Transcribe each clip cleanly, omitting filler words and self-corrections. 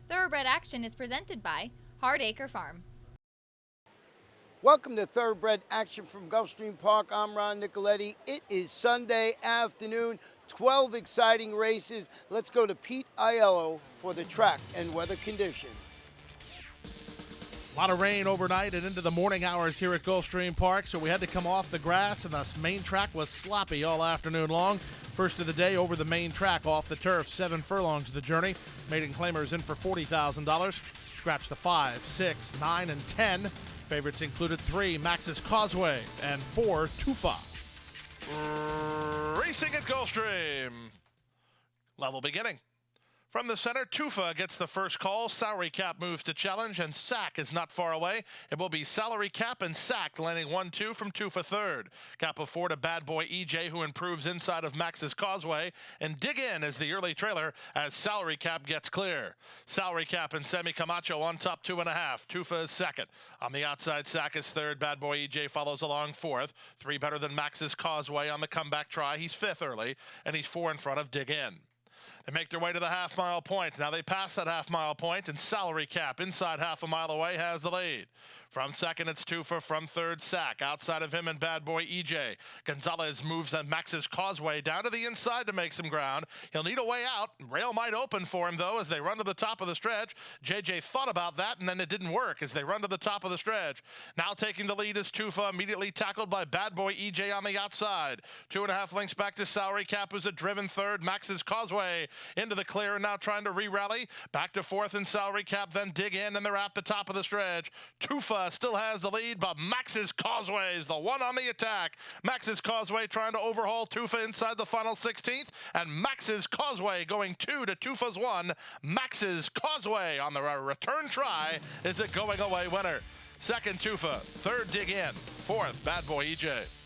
Thoroughbred Action is presented by Hardacre Farm. Welcome to Thoroughbred Action from Gulfstream Park. I'm Ron Nicoletti. It is Sunday afternoon, 12 exciting races. Let's go to Pete Aiello for the track and weather conditions. A lot of rain overnight and into the morning hours here at Gulfstream Park, so we had to come off the grass, and the main track was sloppy all afternoon long. First of the day over the main track off the turf, 7 furlongs of the journey. Maiden claimers in for $40,000. Scratch the 5, 6, 9, and 10. Favorites included 3, Max's Causeway, and 4, Tufa. Racing at Gulfstream. Level beginning. From the center, Tufa gets the first call. Salary Cap moves to challenge, and Sack is not far away. It will be Salary Cap and Sack landing 1-2 from Tufa third. Cap of 4 to Bad Boy EJ, who improves inside of Max's Causeway. And Dig In is the early trailer as Salary Cap gets clear. Salary Cap and Semi Camacho on top 2.5. Tufa is second. On the outside, Sack is third. Bad Boy EJ follows along fourth. 3 better than Max's Causeway on the comeback try. He's fifth early, and he's 4 in front of Dig In. They make their way to the half-mile point. Now they pass that half-mile point, and Salary Cap, inside half a mile away, has the lead. From second, it's Tufa. From third, Sack. Outside of him and Bad Boy EJ. Gonzalez moves Max's Causeway down to the inside to make some ground. He'll need a way out. Rail might open for him, though, as they run to the top of the stretch. JJ thought about that, and then it didn't work as they run to the top of the stretch. Now taking the lead is Tufa, immediately tackled by Bad Boy EJ on the outside. 2.5 lengths back to Salary Cap, who's a driven third. Max's Causeway into the clear and now trying to re-rally. Back to fourth and Salary Cap, then Dig In, and they're at the top of the stretch. Tufa still has the lead, but Max's Causeway is the one on the attack. Max's Causeway trying to overhaul Tufa inside the final 16th, and Max's Causeway going 2 to Tufa's 1. Max's Causeway on the return try is a going away winner. Second, Tufa. Third, Dig In. Fourth, Bad Boy EJ.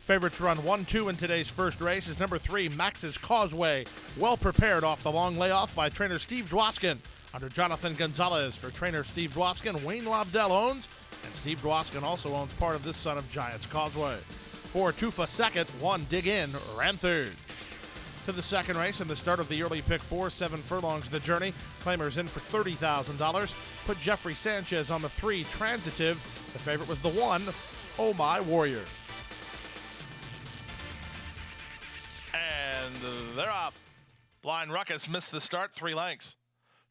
Favorites run 1-2 in today's first race is number 3, Max's Causeway. Well prepared off the long layoff by trainer Steve Dwoskin. Under Jonathan Gonzalez for trainer Steve Dwoskin, Wayne Lobdell owns, and Steve Dwoskin also owns part of this son of Giants Causeway. 4, Tufa second, 1, Dig In, ran third. To the second race and the start of the early pick 4, 7 furlongs of the journey. Claimers in for $30,000. Put Jeffrey Sanchez on the 3, Transitive. The favorite was the 1, Oh My Warrior. And they're off. Blind Ruckus missed the start, 3 lengths.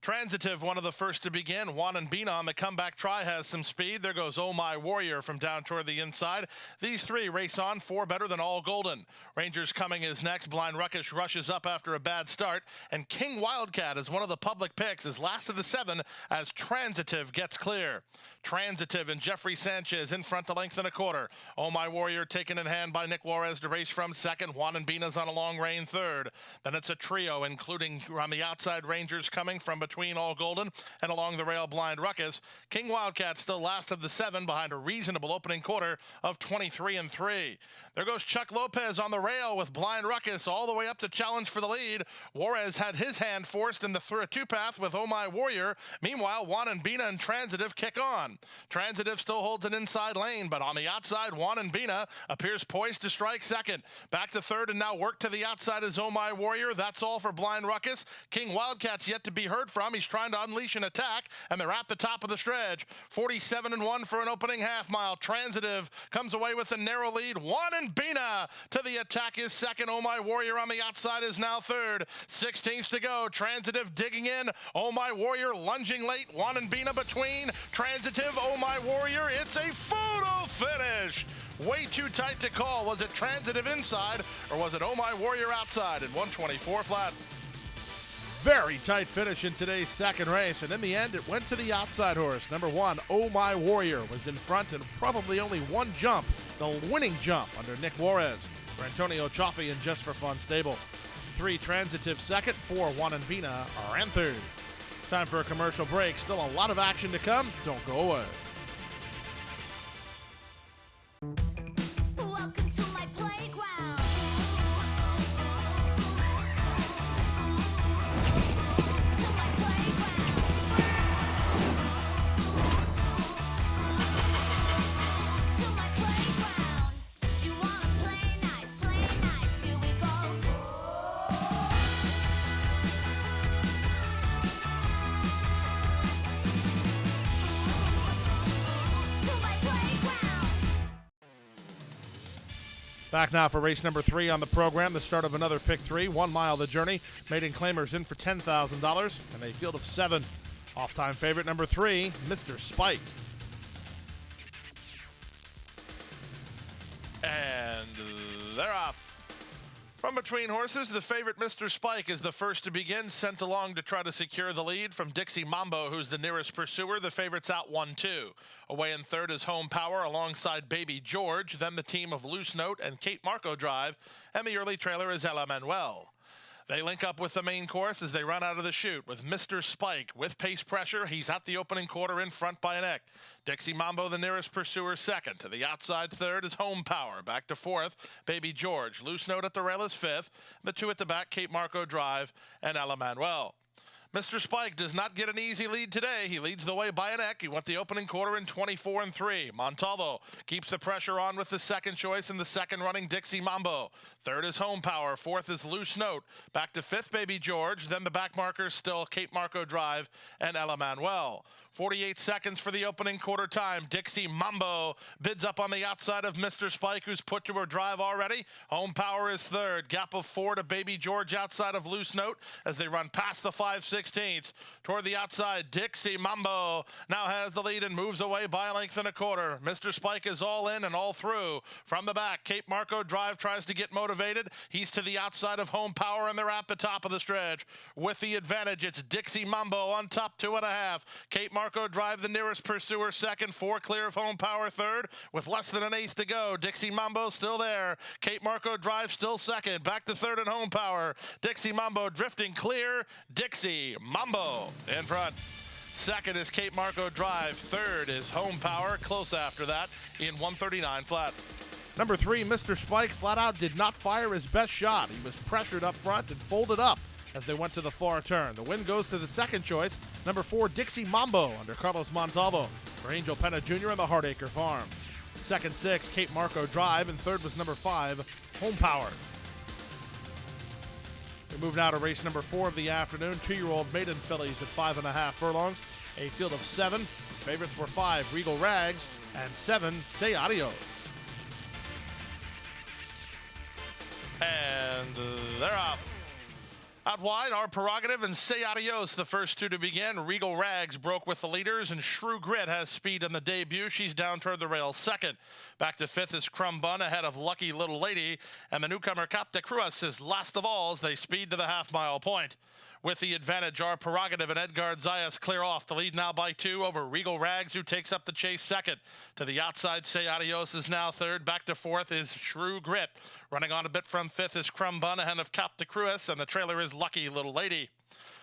Transitive, one of the first to begin. Juan and Bina on the comeback try has some speed. There goes Oh My Warrior from down toward the inside. These 3 race on, 4 better than All Golden. Rangers Coming is next. Blind Ruckus rushes up after a bad start. And King Wildcat is one of the public picks, is last of the 7 as Transitive gets clear. Transitive and Jeffrey Sanchez in front to length and a quarter. Oh My Warrior taken in hand by Nick Juarez to race from second. Juan and Bina's on a long rein third. Then it's a trio, including on the outside Rangers Coming from between All Golden and along the rail Blind Ruckus. King Wildcat still last of the 7 behind a reasonable opening quarter of 23-3. There goes Chuck Lopez on the rail with Blind Ruckus all the way up to challenge for the lead. Juarez had his hand forced in the 2 path with Oh My Warrior. Meanwhile, Juan and Bina and Transitive kick on. Transitive still holds an inside lane, but on the outside, Juan and Bina appears poised to strike second. Back to third and now work to the outside is Oh My Warrior. That's all for Blind Ruckus. King Wildcat's yet to be heard from. He's trying to unleash an attack, and they're at the top of the stretch. 47-1 for an opening half mile. Transitive comes away with a narrow lead. Juan and Bina to the attack is second. Oh My Warrior on the outside is now third. 16th to go. Transitive digging in. Oh My Warrior lunging late. Juan and Bina between. Transitive, Oh My Warrior. It's a photo finish. Way too tight to call. Was it Transitive inside, or was it Oh My Warrior outside at 124 flat? Very tight finish in today's second race, and in the end, it went to the outside horse. Number 1, Oh My Warrior, was in front and probably only one jump, the winning jump under Nick Juarez for Antonio Cioffi and Just for Fun stable. 3, Transitive second, 4, Juan and Bina ran third. Time for a commercial break. Still a lot of action to come. Don't go away. Welcome to my playground. To my playground. To my playground. You wanna play nice, here we go. Back now for race number 3 on the program, the start of another pick 3, 1 mile the journey. Maiden claimers in for $10,000 and a field of 7. Off-time favorite number 3, Mr. Spike. And they're off. From between horses, the favorite Mr. Spike is the first to begin, sent along to try to secure the lead from Dixie Mambo, who's the nearest pursuer. The favorite's out 1-2. Away in third is Home Power alongside Baby George, then the team of Loose Note and Kate Marco Drive, and the early trailer is Ella Manuel. They link up with the main course as they run out of the chute with Mr. Spike. With pace pressure, he's at the opening quarter in front by a neck. Dixie Mambo, the nearest pursuer, second. To the outside third is Home Power. Back to fourth, Baby George. Loose Note at the rail is fifth. The two at the back, Kate Marco Drive and Ella Manuel. Mr. Spike does not get an easy lead today. He leads the way by a neck. He went the opening quarter in 24-3. Montalvo keeps the pressure on with the second choice in the second running Dixie Mambo. Third is Home Power. Fourth is Loose Note. Back to fifth, Baby George. Then the back markers still Kate Marco Drive and Ella Manuel. 48 seconds for the opening quarter time. Dixie Mambo bids up on the outside of Mr. Spike, who's put to her drive already. Home Power is third. Gap of 4 to Baby George outside of Loose Note as they run past the 5/16. Toward the outside, Dixie Mambo now has the lead and moves away by a length and a quarter. Mr. Spike is all in and all through. From the back, Kate Marco Drive tries to get motivated. He's to the outside of Home Power, and they're at the top of the stretch. With the advantage, it's Dixie Mambo on top, 2.5. Kate Marco Drive, the nearest pursuer, second. 4 clear of Home Power, third. With less than an eighth to go, Dixie Mambo still there. Kate Marco Drive still second. Back to third and Home Power. Dixie Mambo drifting clear. Dixie Mambo in front. Second is Kate Marco Drive. Third is Home Power. Close after that in 1:39 flat. Number 3, Mr. Spike, flat out did not fire his best shot. He was pressured up front and folded up as they went to the far turn. The win goes to the second choice, number 4, Dixie Mambo, under Carlos Montalvo for Angel Pena Jr. and the Hardacre Farm. Second 6, Kate Marco Drive, and third was number 5, Home Power. We move now to race number 4 of the afternoon, 2-year-old maiden fillies at 5.5 furlongs, a field of 7. Favorites were 5, Regal Rags, and 7, Say Adios. And they're up. Out wide, Our Prerogative and Say Adios, the first two to begin. Regal Rags broke with the leaders, and Shrew Grit has speed on the debut. She's down toward the rail second. Back to fifth is Crumb Bun ahead of Lucky Little Lady, and the newcomer Cap de Cruz is last of all as they speed to the half-mile point. With the advantage, Our Prerogative and Edgard Zayas clear off. The lead now by 2 over Regal Rags, who takes up the chase second. To the outside, Say Adios is now third. Back to fourth is Shrew Grit. Running on a bit from fifth is Crumb Bun ahead of Cap de Cruz, and the trailer is Lucky Little Lady.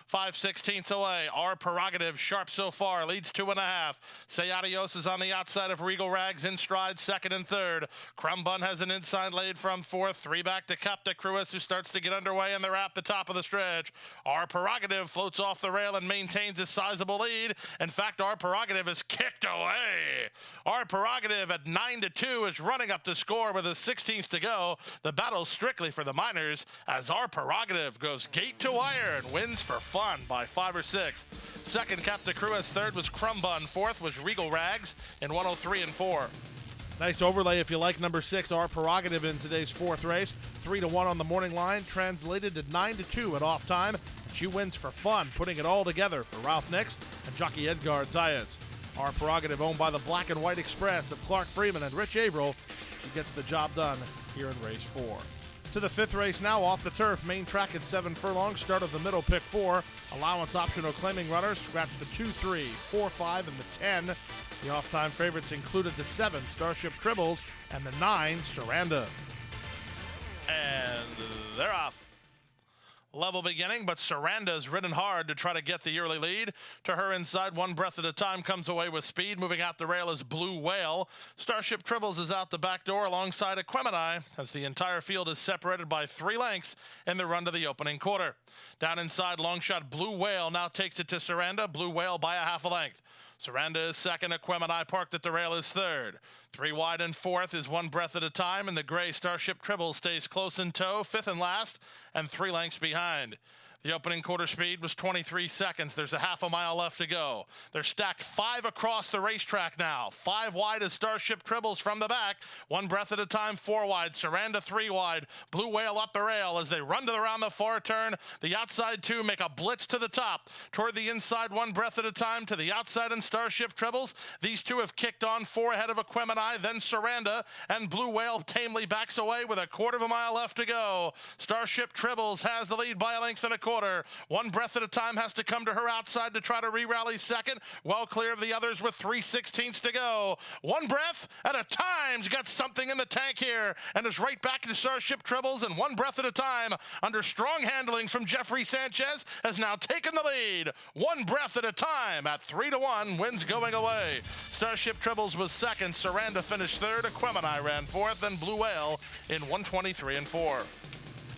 5/16 away. Our Prerogative, sharp so far, leads 2.5. Say Adios is on the outside of Regal Rags, in stride second and third. Crumb Bun has an inside lead from fourth. 3 back to Cap de Cruz, who starts to get underway, and they're at the top of the stretch. Our Prerogative floats off the rail and maintains a sizable lead. In fact, Our Prerogative is kicked away. Our Prerogative at 9-2 is running up to score with a 16th to go. The battle's strictly for the minors as Our Prerogative goes gate to wire and wins for fun by 5 or 6. Second, Cap de Cruz. Third was Crumb Bun. Fourth was Regal Rags in 103-4. Nice overlay if you like number 6, Our Prerogative, in today's 4th race. 3-1 on the morning line, translated to 9-2 at off time. And she wins for fun, putting it all together for Ralph Nix and jockey Edgard Zayas. Our Prerogative, owned by the Black and White Express of Clark Freeman and Rich Averill. She gets the job done here in race 4. To the 5th race now, off the turf, main track at 7 furlongs, start of the middle, pick 4. Allowance optional claiming runners, scratch the 2, 3, 4, 5, and the 10. The off-time favorites included the 7, Starship Tribbles, and the 9, Saranda. And they're off. Level beginning, but Saranda's ridden hard to try to get the early lead. To her inside, 1 breath at a time, comes away with speed. Moving out the rail is Blue Whale. Starship Tribbles is out the back door alongside Equemini as the entire field is separated by 3 lengths in the run to the opening quarter. Down inside, long shot Blue Whale now takes it to Saranda. Blue Whale by a half a length. Saranda is second. Equemini parked at the rail is third. 3 wide and fourth is 1 breath at a time, and the gray Starship Tribble stays close in tow, 5th and last, and 3 lengths behind. The opening quarter speed was 23 seconds. There's a half a mile left to go. They're stacked 5 across the racetrack now. 5 wide as Starship Tribbles from the back. 1 breath at a time, 4 wide. Saranda 3 wide. Blue Whale up the rail as they run around the far turn. The outside 2 make a blitz to the top. Toward the inside, 1 breath at a time to the outside and Starship Tribbles. These 2 have kicked on 4 ahead of Aquemini, then Saranda, and Blue Whale tamely backs away with a quarter of a mile left to go. Starship Tribbles has the lead by a length and a quarter. 1 breath at a time has to come to her outside to try to re-rally second. Well clear of the others with 3/16 to go. 1 breath at a time's got something in the tank here and is right back to Starship Tribbles, and 1 breath at a time under strong handling from Jeffrey Sanchez has now taken the lead. 1 breath at a time at 3-1 wins going away. Starship Tribbles was second. Saranda finished third. Aquemini ran fourth, and Blue Whale in 1:23 and 4.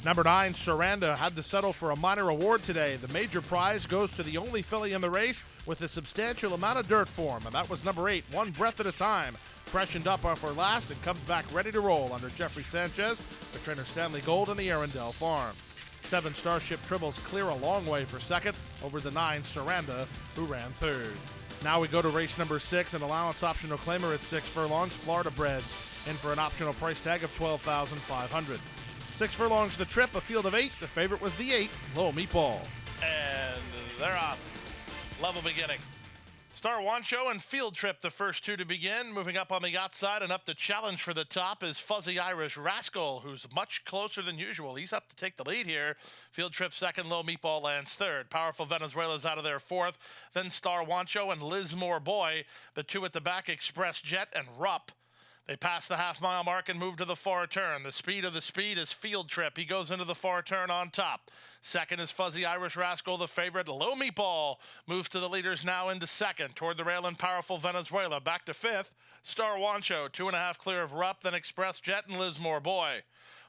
Number 9, Saranda, had to settle for a minor award today. The major prize goes to the only filly in the race with a substantial amount of dirt form, and that was number 8, 1 breath at a time. Freshened up off her last and comes back ready to roll under Jeffrey Sanchez, the trainer Stanley Gold, and the Arundel Farm. 7, Starship Tribbles clear a long way for second over the 9, Saranda, who ran third. Now we go to race number 6, an allowance optional claimer at 6 furlongs, Florida Breds, in for an optional price tag of $12,500. 6 furlongs the trip, a field of 8. The favorite was the 8, Low Meatball. And they're off. Level beginning. Star Wancho and Field Trip, the first 2 to begin. Moving up on the outside and up to challenge for the top is Fuzzy Irish Rascal, who's much closer than usual. He's up to take the lead here. Field Trip second, Low Meatball lands third. Powerful Venezuela's out of there fourth. Then Star Wancho and Lismore Boy. The 2 at the back, Express Jet and Rupp. They pass the half-mile mark and move to the far turn. The speed of the speed is Field Trip. He goes into the far turn on top. Second is Fuzzy Irish Rascal, the favorite. Low Meatball moves to the leaders now into second. Toward the rail and Powerful Venezuela. Back to fifth, Star Wancho. 2.5 clear of Rupp, then Express Jet and Lismore Boy.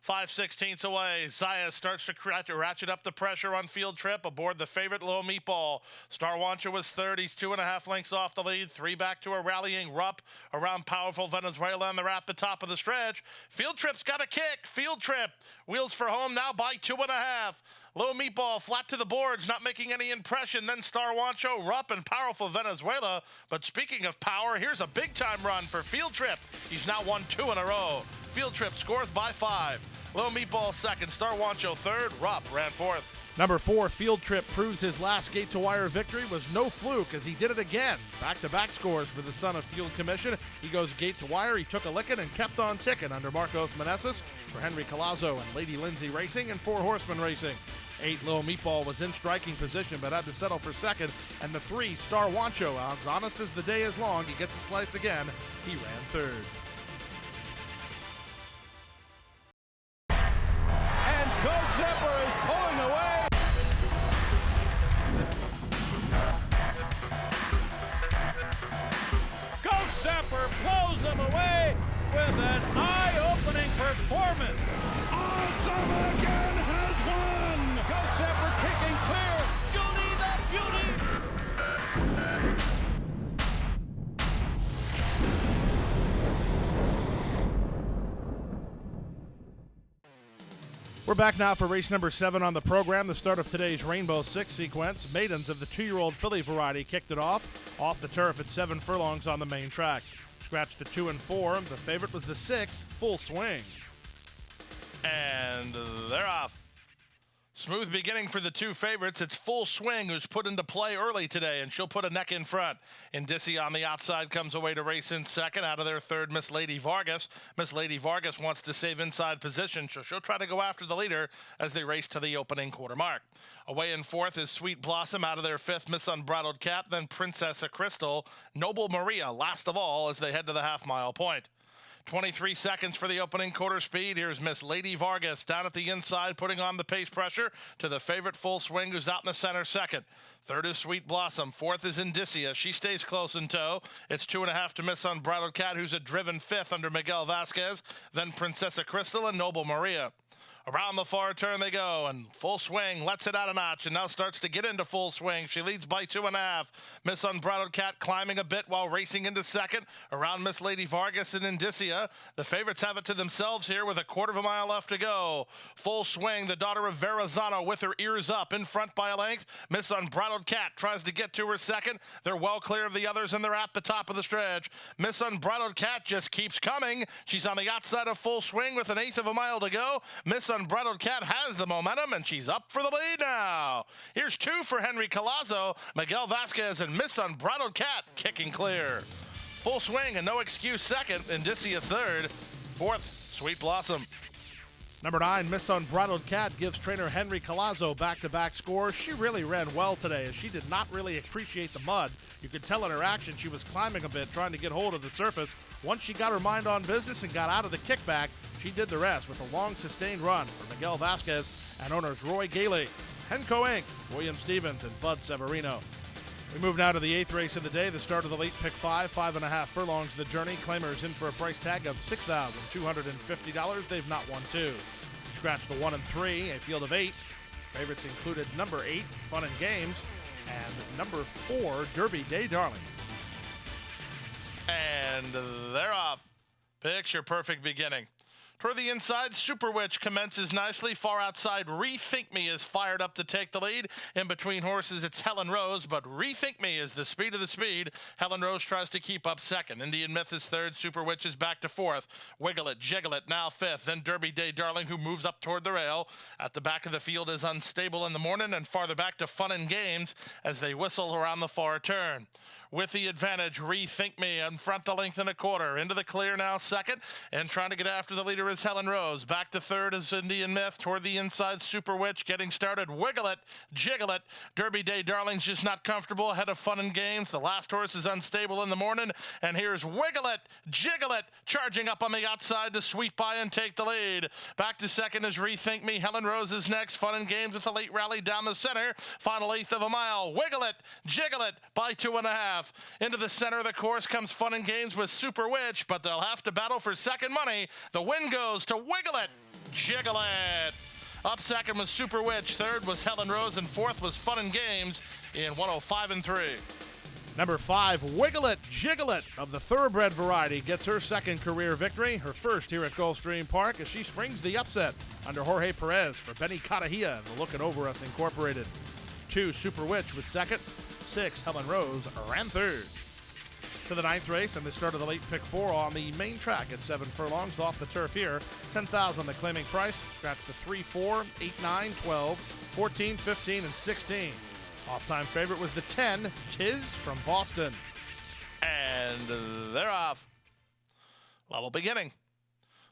5/16 away. Zaya starts to ratchet up the pressure on Field Trip aboard the favorite Low Meatball. Star Wancho was third. He's 2.5 lengths off the lead. 3 back to a rallying Rupp around Powerful Venezuela and the wrap at top of the stretch. Field Trip's got a kick. Field Trip wheels for home now by 2.5. Low Meatball flat to the boards, not making any impression. Then Star Wancho, Rupp, and Powerful Venezuela. But speaking of power, here's a big-time run for Field Trip. He's now won 2 in a row. Field Trip scores by 5. Low Meatball second, Star Wancho third, Rupp ran fourth. Number 4, Field Trip, proves his last gate-to-wire victory was no fluke as he did it again. Back-to-back scores for the son of Field Commission. He goes gate-to-wire, he took a licking and kept on ticking under Marcos Meneses for Henry Colazzo and Lady Lindsay Racing and 4 Horsemen Racing. 8, Low Meatball was in striking position but had to settle for second. And the 3, Star Wancho, as honest as the day is long, he gets a slice again. He ran third. And Ghost Zipper is pulling away. Ghost Zipper blows them away with an eye-opening performance. Awesome again has won. Ghost Zipper kicking clear. Judy the Beauty. We're back now for race number 7 on the program, the start of today's Rainbow Six sequence. Maidens of the 2-year-old filly variety kicked it off the turf at 7 furlongs on the main track. Scratched to 2 and 4. The favorite was the 6, Full Swing. And they're off. Smooth beginning for the 2 favorites. It's Full Swing who's put into play early today, and she'll put a neck in front. Indisi on the outside comes away to race in second. Out of their third, Miss Lady Vargas. Miss Lady Vargas wants to save inside position, so she'll try to go after the leader as they race to the opening quarter mark. Away in fourth is Sweet Blossom. Out of their fifth, Miss Unbridled Cat, then Princess Crystal. Noble Maria last of all as they head to the half-mile point. 23 seconds for the opening quarter speed. Here's Miss Lady Vargas down at the inside, putting on the pace pressure to the favorite Full Swing, who's out in the center second. Third is Sweet Blossom. Fourth is Indicia. She stays close in tow. It's 2.5 to Miss Unbridled Cat, who's a driven fifth under Miguel Vasquez. Then Princessa Crystal and Noble Maria. Around the far turn they go, and full swing, lets it out a notch, and now starts to get into full swing. She leads by 2.5. Miss Unbridled Cat climbing a bit while racing into second. Around Miss Lady Vargas and Indicia. The favorites have it to themselves here with a 1/4 mile left to go. Full swing, the daughter of Verrazano with her ears up, in front by a length. Miss Unbridled Cat tries to get to her second. They're well clear of the others, and they're at the top of the stretch. Miss Unbridled Cat just keeps coming. She's on the outside of full swing with an 1/8 mile to go. Miss Unbridled Cat has the momentum, and she's up for the lead now. Here's 2 for Henry Colazo, Miguel Vasquez, and Miss Unbridled Cat kicking clear. Full swing and no excuse second, Indicia third, fourth, Sweet Blossom. Number 9, Miss Unbridled Cat gives trainer Henry Colazo back-to-back scores. She really ran well today, as she did not really appreciate the mud. You could tell in her action she was climbing a bit, trying to get hold of the surface. Once she got her mind on business and got out of the kickback, she did the rest with a long, sustained run for Miguel Vasquez and owners Roy Gailey, Henco Inc., William Stevens, and Bud Severino. We move now to the 8th race of the day, the start of the late pick 5, 5.5 furlongs of the journey. Claimers in for a price tag of $6,250. They've not won 2. Scratch the 1 and 3, a field of 8. Favorites included number 8, Fun and Games, and number 4, Derby Day Darling. And they're off. Picture perfect beginning. Toward the inside, Super Witch commences nicely. Far outside, Rethink Me is fired up to take the lead. In between horses, it's Helen Rose, but Rethink Me is the speed of the speed. Helen Rose tries to keep up second. Indian Myth is third. Super Witch is back to fourth. Wiggle It, Jiggle It now fifth. Then Derby Day Darling, who moves up toward the rail. At the back of the field is Unstable in the Morning, and farther back to Fun and Games as they whistle around the far turn. With the advantage, Rethink Me in front, 1.25 into the clear now second, and trying to get after the leader is Helen Rose. Back to third is Indian Myth. Toward the inside, Super Witch getting started. Wiggle It, Jiggle It. Derby Day Darling's just not comfortable ahead of Fun and Games. The last horse is Unstable in the Morning, and here's Wiggle It, Jiggle It, charging up on the outside to sweep by and take the lead. Back to second is Rethink Me. Helen Rose is next. Fun and Games with a late rally down the center. Final 1/8 mile. Wiggle It, Jiggle It by 2.5. Into the center of the course comes Fun and Games with Super Witch, but they'll have to battle for second money. The win goes to Wiggle It, Jiggle It. Up second was Super Witch, third was Helen Rose, and fourth was Fun and Games in 105 and 3. Number 5, Wiggle It, Jiggle It of the thoroughbred variety gets her second career victory, her first here at Gulfstream Park, as she springs the upset under Jorge Perez for Benny Catahia and the Looking Over Us Incorporated. 2, Super Witch was second. 6, Helen Rose ran third. To the 9th race and the start of the late pick 4 on the main track at 7 furlongs off the turf here. 10,000 the claiming price. Scratch the 3, 4, 8, 9, 12, 14, 15, and 16. Off-time favorite was the 10, Tiz from Boston. And they're off. Level beginning.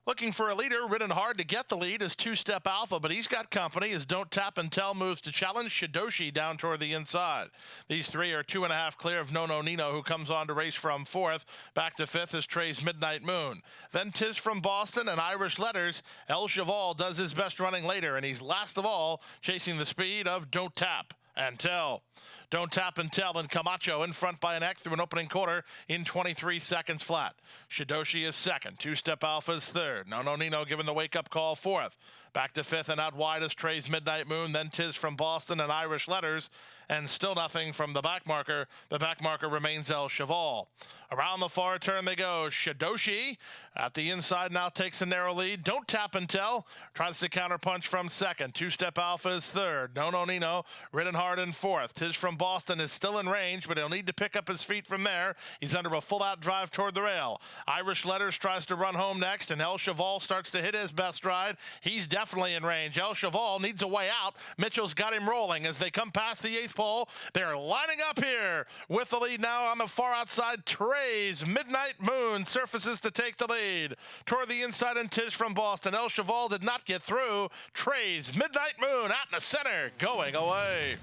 Looking for a leader, ridden hard to get the lead is Two-Step Alpha, but he's got company as Don't Tap and Tell moves to challenge Shidoshi down toward the inside. These 3 are 2.5 clear of No No Nino, who comes on to race from 4th. Back to 5th is Trey's Midnight Moon. Then Tiz from Boston and Irish Letters. El Cheval does his best running later, and he's last of all chasing the speed of Don't Tap and Tell. Don't Tap and Tell and Camacho in front by an X through an opening quarter in 23 seconds flat. Shidoshi is second. Two-Step Alpha is third. No No Nino given the wake-up call fourth. Back to 5th and out wide is Trey's Midnight Moon, then Tiz from Boston and Irish Letters, and still nothing from the back marker. The back marker remains El Cheval. Around the far turn they go. Shidoshi at the inside now takes a narrow lead. Don't Tap and Tell tries to counterpunch from second. Two-Step Alpha is third. No No Nino ridden hard in fourth. Tiz from Boston is still in range, but he'll need to pick up his feet from there. He's under a full-out drive toward the rail. Irish Letters tries to run home next, and El Cheval starts to hit his best stride. He's definitely in range. El Cheval needs a way out. Mitchell's got him rolling as they come past the 8th pole. They're lining up here with the lead now on the far outside. Trey's Midnight Moon surfaces to take the lead. Toward the inside and Tiz from Boston. El Cheval did not get through. Trey's Midnight Moon out in the center, going away.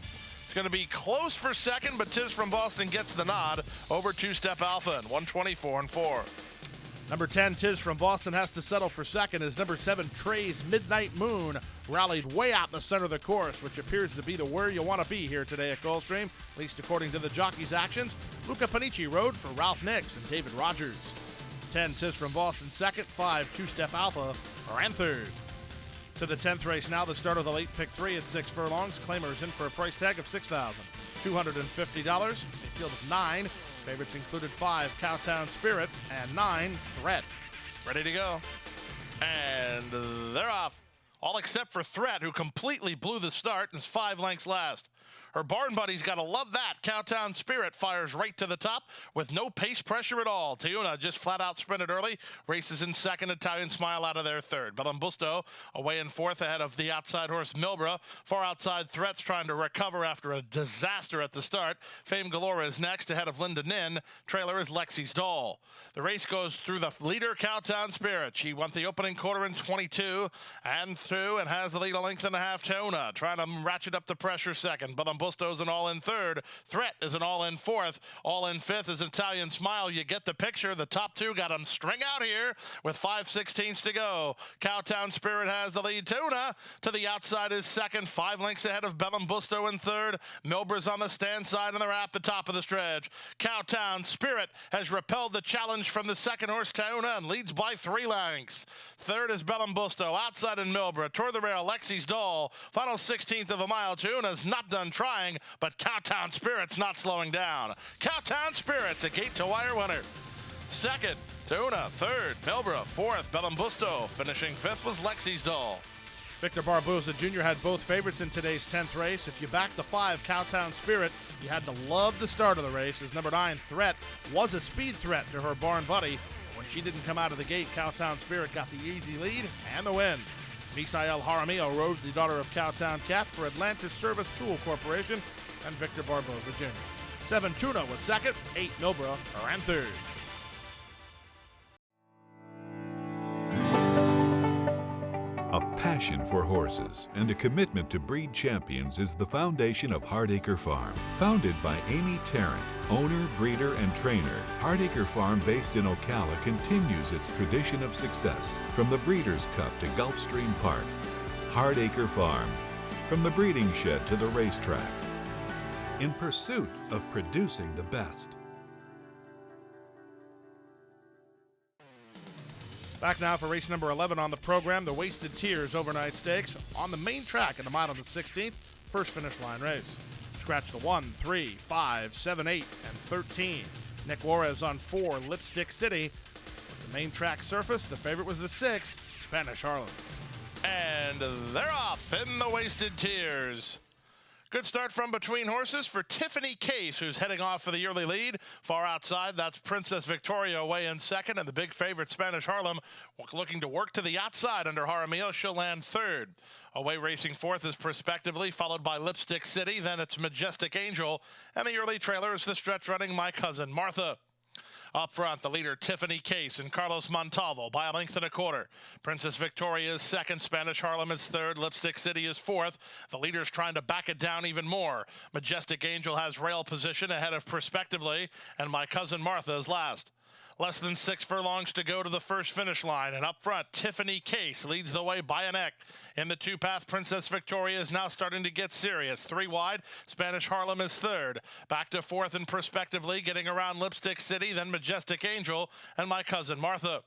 It's going to be close for second, but Tiz from Boston gets the nod over Two-Step Alpha in 124 and 4. Number 10, Tiz from Boston has to settle for second as number 7, Trey's Midnight Moon rallied way out in the center of the course, which appears to be the where you want to be here today at Gulfstream, at least according to the jockey's actions. Luca Panici rode for Ralph Nix and David Rogers. 10, Tiz from Boston second. 5, Two-Step Alpha ran third. To the 10th race now, the start of the late pick 3 at 6 furlongs. Claimers in for a price tag of $6,250. A field of 9. Favorites included 5, Cowtown Spirit, and 9, Threat. Ready to go. And they're off. All except for Threat, who completely blew the start and is 5 lengths last. Her barn buddies got to love that. Cowtown Spirit fires right to the top with no pace pressure at all. Tiuna just flat out sprinted early. Races in second. Italian Smile out of there third. Bellambusto away in fourth ahead of the outside horse Milbra. Far outside Threats trying to recover after a disaster at the start. Fame Galore is next ahead of Linda Nin. Trailer is Lexi's Doll. The race goes through the leader, Cowtown Spirit. She won the opening quarter in 22 and through and has the lead a length and a half. Tiuna trying to ratchet up the pressure second. Bellambusto is an all-in third. Threat is an all-in fourth. All-in fifth is Italian Smile. You get the picture. The top two got them string out here with 5/16 to go. Cowtown Spirit has the lead. Tuna to the outside is second. 5 lengths ahead of Bellambusto in third. Milbra's on the stand side and they're at the top of the stretch. Cowtown Spirit has repelled the challenge from the second horse Tuna and leads by 3 lengths. Third is Bellambusto. Outside in Milbra. Toward the rail, Lexi's Doll. Final 16th of a mile. Tuna's not done trying, but Cowtown Spirit's not slowing down. Cowtown Spirit's a gate-to-wire winner. Second, Tuna. Third, Milbra. Fourth, Bellambusto. Finishing fifth was Lexi's Doll. Victor Barboza Jr. had both favorites in today's 10th race. If you backed the 5, Cowtown Spirit, you had to love the start of the race, as number 9, Threat, was a speed threat to her barn buddy. When she didn't come out of the gate, Cowtown Spirit got the easy lead and the win. Misael Jaramillo rode the daughter of Cowtown Cat for Atlantis Service Tool Corporation and Victor Barboza Jr. 7, Tuna was second. 8, Milbra ran third. A passion for horses and a commitment to breed champions is the foundation of Hardacre Farm. Founded by Amy Tarrant, owner, breeder, and trainer, Hardacre Farm, based in Ocala, continues its tradition of success from the Breeders' Cup to Gulfstream Park. Hardacre Farm, from the breeding shed to the racetrack, in pursuit of producing the best. Back now for race number 11 on the program, the Wasted Tears Overnight Stakes on the main track in the mile of the 16th, first finish line race. Scratch the 1, 3, 5, 7, 8, and 13. Nick Juarez on 4, Lipstick City. The main track surface, the favorite was the 6, Spanish Harlem. And they're off in the Wasted Tears. Good start from between horses for Tiffany Case, who's heading off for the early lead. Far outside, that's Princess Victoria away in second, and the big favorite, Spanish Harlem, looking to work to the outside under Jaramillo. She'll land third. Away racing fourth is Prospectively, followed by Lipstick City. Then it's Majestic Angel, and the early trailer is the stretch running My Cousin Martha. Up front, the leader, Tiffany Case and Carlos Montalvo by a length and a quarter. Princess Victoria is second. Spanish Harlem is third. Lipstick City is fourth. The leader's trying to back it down even more. Majestic Angel has rail position ahead of Prospectively, and My Cousin Martha is last. Less than 6 furlongs to go to the first finish line, and up front, Tiffany Case leads the way by a neck. In the 2-path, Princess Victoria is now starting to get serious. 3 wide, Spanish Harlem is third. Back to fourth and Prospectively, getting around Lipstick City, then Majestic Angel, and My Cousin Martha.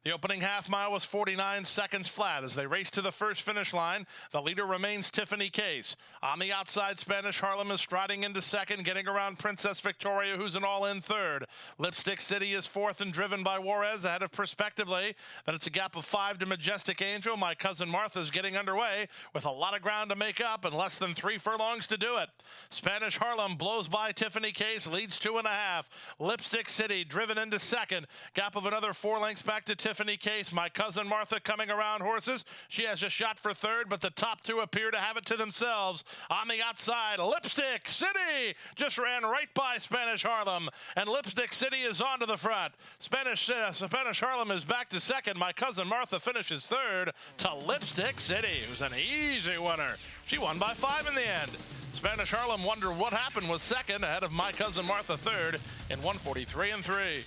The opening half mile was 49 seconds flat as they race to the first finish line. The leader remains Tiffany Case. On the outside, Spanish Harlem is striding into second, getting around Princess Victoria, who's an all-in third. Lipstick City is fourth and driven by Juarez ahead of Prospectively. Then it's a gap of 5 to Majestic Angel. My Cousin Martha's getting underway with a lot of ground to make up and less than 3 furlongs to do it. Spanish Harlem blows by Tiffany Case, leads 2.5. Lipstick City driven into second. Gap of another 4 lengths back to Tiffany Case. My Cousin Martha coming around horses. She has a shot for third, but the top 2 appear to have it to themselves. On the outside, Lipstick City just ran right by Spanish Harlem, and Lipstick City is on to the front. Spanish Harlem is back to second. My Cousin Martha finishes third to Lipstick City, who's an easy winner. She won by 5 in the end. Spanish Harlem wondered what happened, was second ahead of My Cousin Martha third in 1:43 and 3.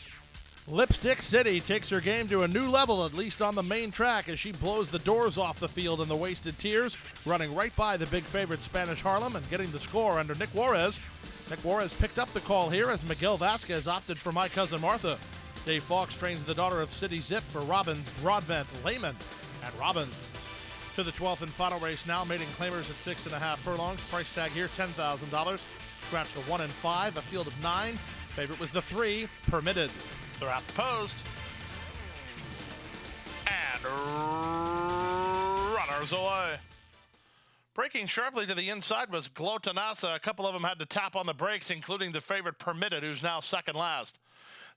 Lipstick City takes her game to a new level, at least on the main track, as she blows the doors off the field in the Wasted Tears, running right by the big favorite Spanish Harlem and getting the score under Nick Juarez. Nick Juarez picked up the call here as Miguel Vasquez opted for My Cousin Martha. Dave Fawkes trains the daughter of City Zip for Robbins Broadbent Lehman at Robbins. To the 12th and final race now, maiden claimers at 6.5 furlongs. Price tag here, $10,000. Scratch the 1 and 5, a field of 9. Favorite was the 3, Permitted. They're at the post. And runners away. Breaking sharply to the inside was Glotanasa. A couple of them had to tap on the brakes, including the favorite Permitted, who's now second last.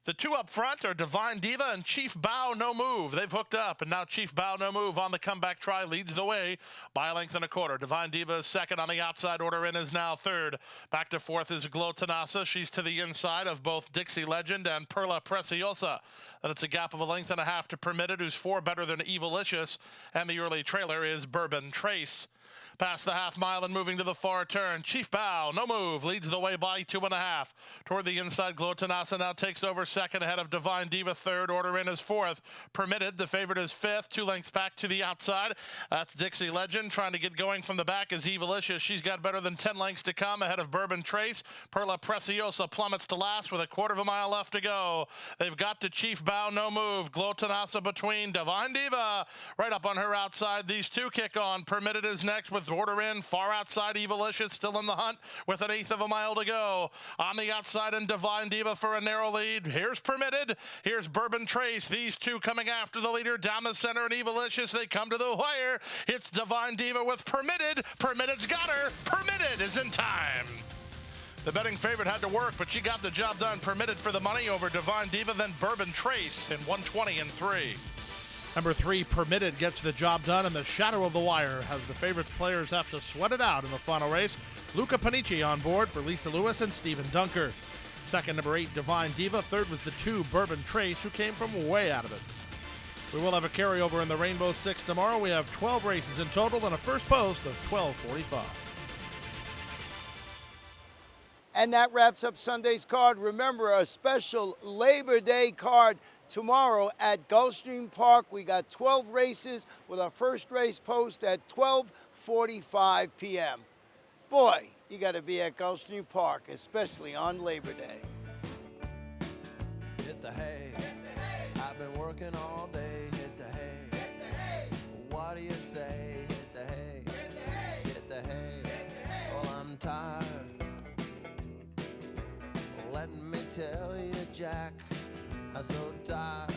The two up front are Divine Diva and Chief Bow No Move. They've hooked up, and now Chief Bow No Move on the comeback try leads the way by a length and a quarter. Divine Diva is second on the outside. Order in is now third. Back to fourth is Glotanasa. She's to the inside of both Dixie Legend and Perla Preciosa. And it's a gap of a length and a half to Permitted, who's 4 better than Evilicious. And the early trailer is Bourbon Trace. Past the half mile and moving to the far turn. Chief Bow, No Move, leads the way by 2.5. Toward the inside, Glotanasa now takes over second ahead of Divine Diva third. Order in is fourth. Permitted, the favorite is fifth. 2 lengths back to the outside. That's Dixie Legend trying to get going from the back is Evilicious. She's got better than 10 lengths to come ahead of Bourbon Trace. Perla Preciosa plummets to last with a 1/4 mile left to go. They've got to Chief Bow, No Move. Glotanasa between Divine Diva. Right up on her outside. These two kick on. Permitted is next with Order in, far outside, Evilicious still in the hunt with 1/8 of a mile to go. On the outside, and Divine Diva for a narrow lead. Here's Permitted. Here's Bourbon Trace. These two coming after the leader down the center, and Evilicious. They come to the wire. It's Divine Diva with Permitted. Permitted's got her. Permitted is in time. The betting favorite had to work, but she got the job done. Permitted for the money over Divine Diva, then Bourbon Trace in 120 and 3. Number 3, Permitted, gets the job done in the shadow of the wire as the favorites players have to sweat it out in the final race. Luca Panici on board for Lisa Lewis and Stephen Dunker. Second, number 8, Divine Diva. Third was the 2, Bourbon Trace, who came from way out of it. We will have a carryover in the Rainbow Six tomorrow. We have 12 races in total and a first post of 12:45. And that wraps up Sunday's card. Remember, a special Labor Day card tomorrow at Gulfstream Park. We got 12 races with our first race post at 12:45 p.m. Boy, you got to be at Gulfstream Park, especially on Labor Day. Hit the hay. I've been working all day. Hit the hay. What do you say? Hit the hay. Hit the hay. Well, I'm tired. Let me tell you, Jack, I'm so tired.